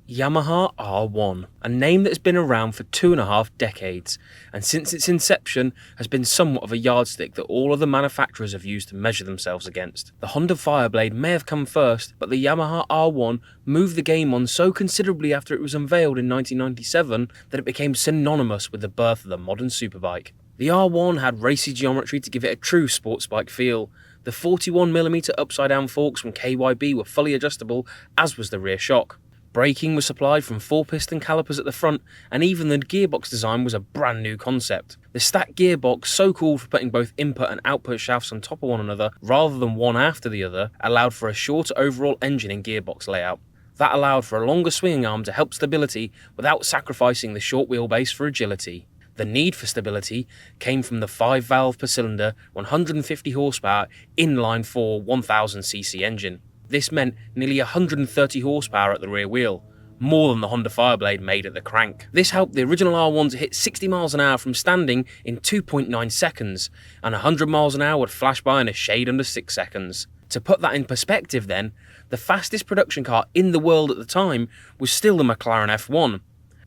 Yamaha R1, a name that has been around for 2.5 decades, and since its inception has been somewhat of a yardstick that all other manufacturers have used to measure themselves against. The Honda Fireblade may have come first, but the Yamaha R1 moved the game on so considerably after it was unveiled in 1997 that it became synonymous with the birth of the modern superbike. The R1 had racy geometry to give it a true sports bike feel. The 41mm upside down forks from KYB were fully adjustable, as was the rear shock. Braking was supplied from 4-piston calipers at the front, and even the gearbox design was a brand new concept. The stacked gearbox, so called for putting both input and output shafts on top of one another rather than one after the other, allowed for a shorter overall engine and gearbox layout. That allowed for a longer swinging arm to help stability without sacrificing the short wheelbase for agility. The need for stability came from the 5-valve per cylinder, 150 horsepower, inline-4 1000cc engine. This meant nearly 130 horsepower at the rear wheel, more than the Honda Fireblade made at the crank. This helped the original R1 to hit 60 miles an hour from standing in 2.9 seconds, and 100 miles an hour would flash by in a shade under 6 seconds. To put that in perspective then, the fastest production car in the world at the time was still the McLaren F1.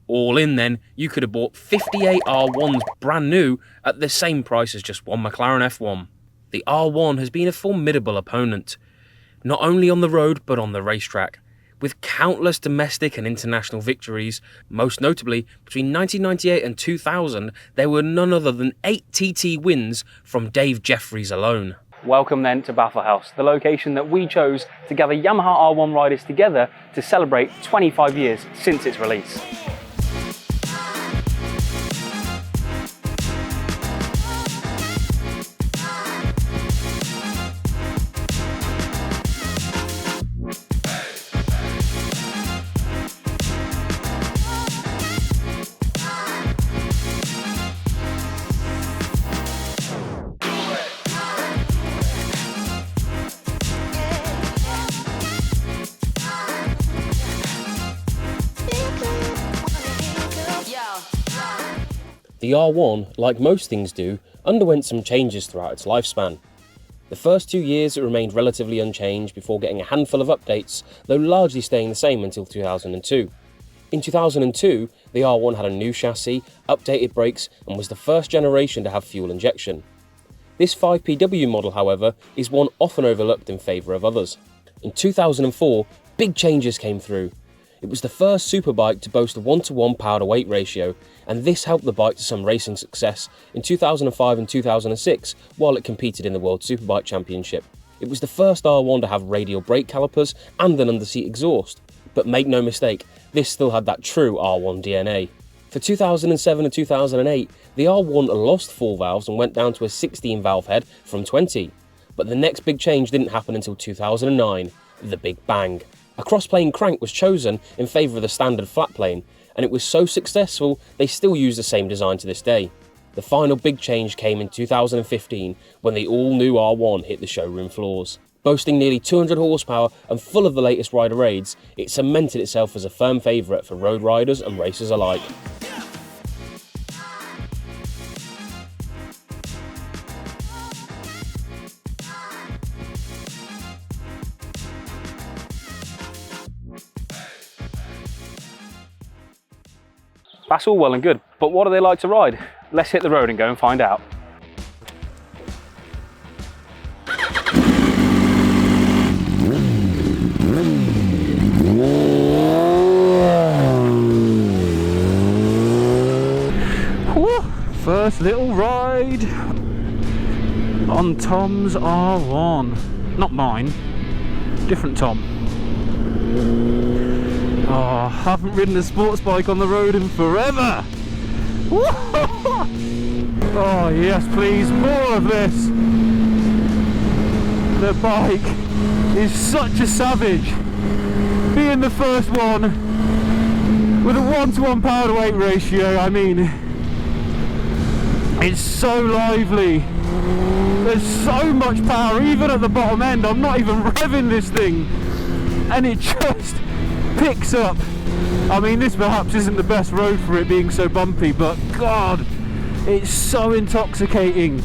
All in then, you could have bought 58 R1s brand new at the same price as just one McLaren F1. The R1 has been a formidable opponent, not only on the road but on the racetrack, with countless domestic and international victories. Most notably, between 1998 and 2000, there were none other than 8 TT wins from Dave Jeffries alone. Welcome then to Baffle Haus, the location that we chose to gather Yamaha R1 riders together to celebrate 25 years since its release. The R1, like most things do, underwent some changes throughout its lifespan. The first 2 years it remained relatively unchanged before getting a handful of updates, though largely staying the same until 2002. In 2002, the R1 had a new chassis, updated brakes, and was the first generation to have fuel injection. This 5PW model, however, is one often overlooked in favour of others. In 2004, big changes came through. It was the first superbike to boast a 1:1 power-to-weight ratio, and this helped the bike to some racing success in 2005 and 2006 while it competed in the World Superbike Championship. It was the first R1 to have radial brake calipers and an underseat exhaust, but make no mistake, this still had that true R1 DNA. For 2007 and 2008, the R1 lost 4 valves and went down to a 16-valve head from 20, but the next big change didn't happen until 2009, the Big Bang. A cross-plane crank was chosen in favour of the standard flat plane, and it was so successful they still use the same design to this day. The final big change came in 2015 when the all-new R1 hit the showroom floors. Boasting nearly 200 horsepower and full of the latest rider aids, it cemented itself as a firm favourite for road riders and racers alike. That's all well and good, but what do they like to ride? Let's hit the road and go and find out. First little ride on Tom's R1. Not mine, different Tom. Oh, I haven't ridden a sports bike on the road in forever! Oh yes, please, more of this! The bike is such a savage. Being the first one with a 1:1 power to weight ratio, I mean, it's so lively. There's so much power, even at the bottom end. I'm not even revving this thing, and it just picks up. I mean, this perhaps isn't the best road for it being so bumpy, but God, it's so intoxicating.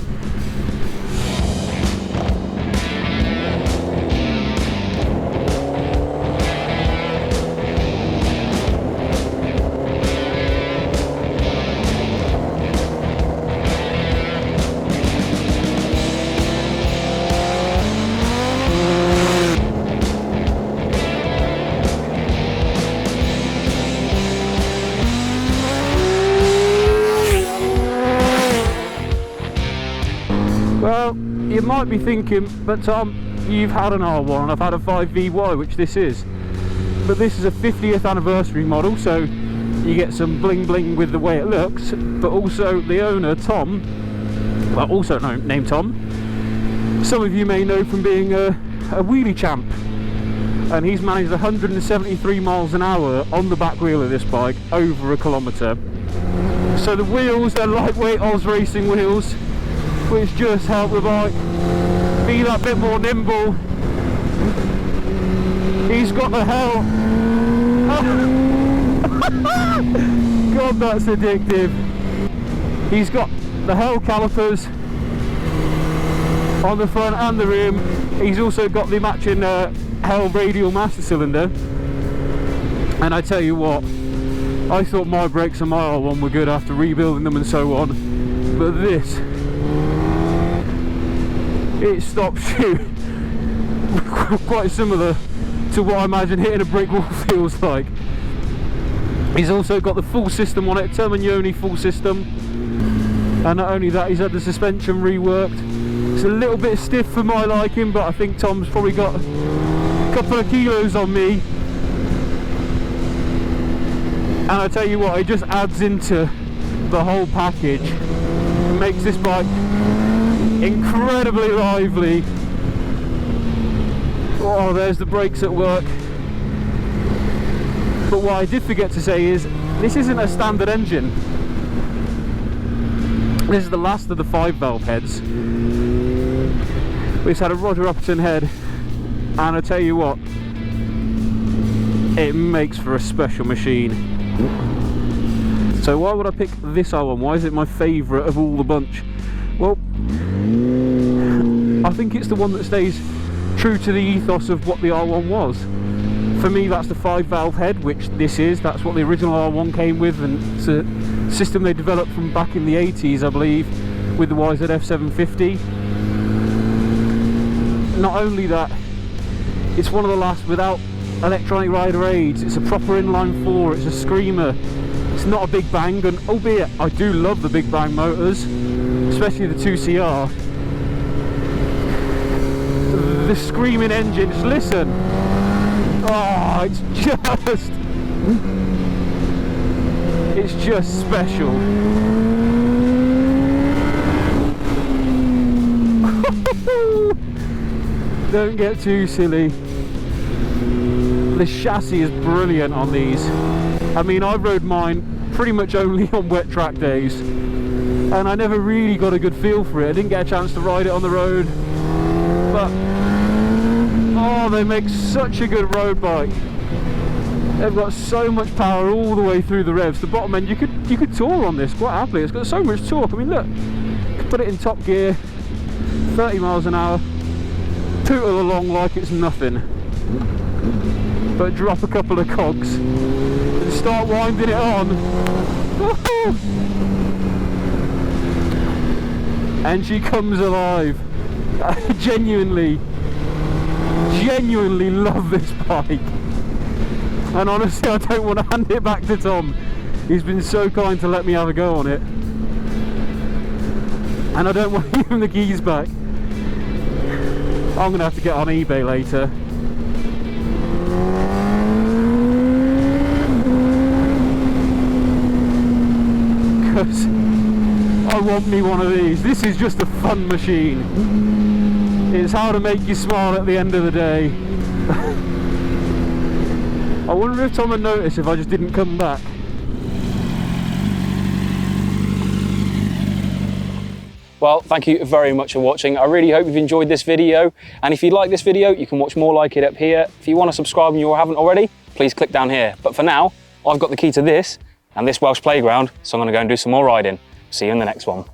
you might be thinking, but Tom, you've had an R1 and I've had a 5VY, which this is. But this is a 50th anniversary model, so you get some bling bling with the way it looks, but also the owner, Tom, well, also named Tom, some of you may know from being a wheelie champ, and he's managed 173 miles an hour on the back wheel of this bike, over a kilometre. So the wheels, they're lightweight Oz racing wheels, which just help the bike be that bit more nimble. He's got the hell. God, that's addictive. He's got the hell calipers on the front and the rear. He's also got the matching hell radial master cylinder. And I tell you what, I thought my brakes on my R1 were good after rebuilding them and so on, but this, it stops you quite similar to what I imagine hitting a brick wall feels like. He's also got the full system on it, Terminioni full system, and not only that, he's had the suspension reworked. It's a little bit stiff for my liking, but I think Tom's probably got a couple of kilos on me. And I tell you what, it just adds into the whole package. It makes this bike incredibly lively. Oh, there's the brakes at work. But what I did forget to say is, this isn't a standard engine. This is the last of the 5-valve heads. We've had a Roger Upperton head, and I tell you what, it makes for a special machine. So why would I pick this R1? Why is it my favourite of all the bunch? Well, I think it's the one that stays true to the ethos of what the R1 was. For me, that's the 5-valve head, which this is. That's what the original R1 came with, and it's a system they developed from back in the 80s, I believe, with the YZF 750. Not only that, it's one of the last without electronic rider aids. It's a proper inline 4, it's a screamer. It's not a big bang, and albeit I do love the big bang motors, especially the 2CR. The screaming engine, just listen. Oh, it's just special. Don't get too silly. The chassis is brilliant on these. I mean, I rode mine pretty much only on wet track days, and I never really got a good feel for it. I didn't get a chance to ride it on the road, but oh, they make such a good road bike. They've got so much power all the way through the revs. The bottom end, you could tour on this quite happily. It's got so much torque. I mean, look, you could put it in top gear, 30 miles an hour, tootle along like it's nothing, but drop a couple of cogs and start winding it on. And she comes alive. I genuinely love this bike, and honestly I don't want to hand it back to Tom. He's been so kind to let me have a go on it, and I don't want to give him the keys back. I'm gonna have to get on eBay later. Because I want me one of these. This is just a fun machine. It's how to make you smile at the end of the day. I wonder if Tom would notice if I just didn't come back. Well, thank you very much for watching. I really hope you've enjoyed this video. And if you like this video, you can watch more like it up here. If you want to subscribe and you haven't already, please click down here. But for now, I've got the key to this and this Welsh playground, so I'm going to go and do some more riding. See you in the next one.